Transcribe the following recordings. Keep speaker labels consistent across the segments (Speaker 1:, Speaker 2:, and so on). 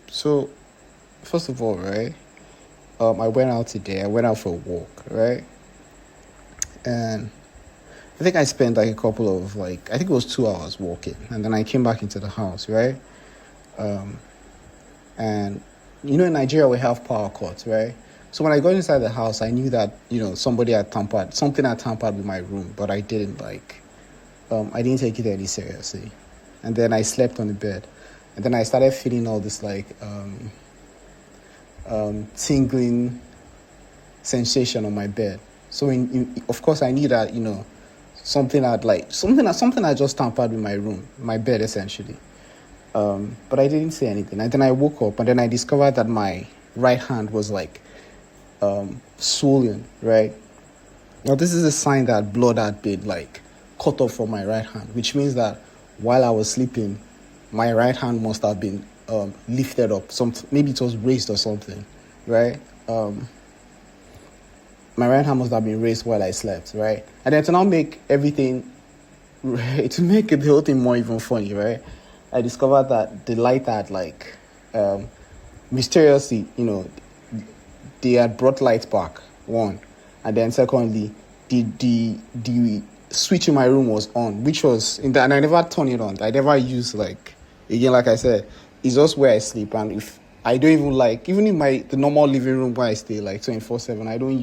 Speaker 1: So first of all, right? I went out today. I went out for a walk, right? And I think I spent like a couple of I think it was 2 hours walking, and then I came back into the house, right? Um, and in Nigeria we have power cuts, right? So when I got inside the house, I knew that something had tampered with my room, but I didn't take it any seriously, and then I slept on the bed, and then I started feeling all this tingling sensation on my bed. So of course I knew that something had just tampered with my room, my bed essentially. But I didn't say anything. And then I woke up and then I discovered that my right hand was swollen. Right now, this is a sign that blood had been cut off from my right hand, which means that while I was sleeping, my right hand must have been lifted up. Maybe it was raised or something, right? My right hand must have been raised while I slept, right? And then to now make everything, to make the whole thing more even funny, right? I discovered that the light had mysteriously, they had brought light back, one, and then secondly, the switch in my room was on, which was in that, and I never turn it on. I never use again, like I said, it's just where I sleep, and if I don't even even in the normal living room where I stay 24/7, I don't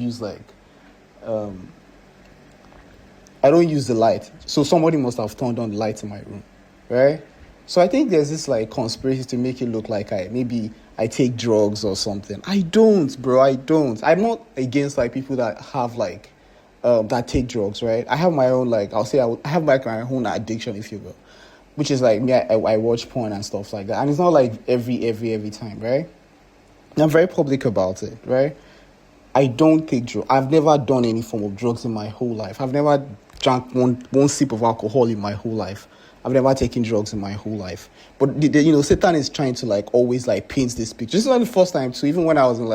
Speaker 1: use the light. So somebody must have turned on the light in my room, right? So I think there's this conspiracy to make it look like I take drugs or something. I don't, bro. I don't. I'm not against people that have that take drugs, right? I have my own I have my own addiction, if you will, which is me. I watch porn and stuff like that, and it's not every time, right? And I'm very public about it, right? I don't take drugs. I've never done any form of drugs in my whole life. I've never drank one sip of alcohol in my whole life. I've never taken drugs in my whole life. But Satan is trying to always paint this picture. This is not the first time. So even when I was in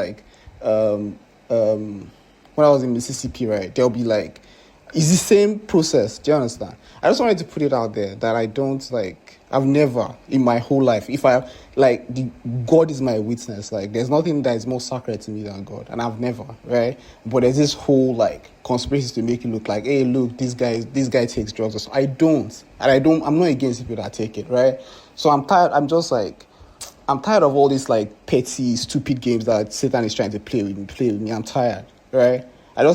Speaker 1: when I was in Mississippi, right, there'll be it's the same process. Do you understand? I just wanted to put it out there that I don't I've never in my whole life, if I God is my witness, there's nothing that is more sacred to me than God, and I've never, right? But there's this whole conspiracy to make it look hey, look, this guy takes drugs. So I don't, and I'm not against people that take it, right? So I'm tired. I'm tired of all these petty, stupid games that Satan is trying to play with me. I'm tired, right? I just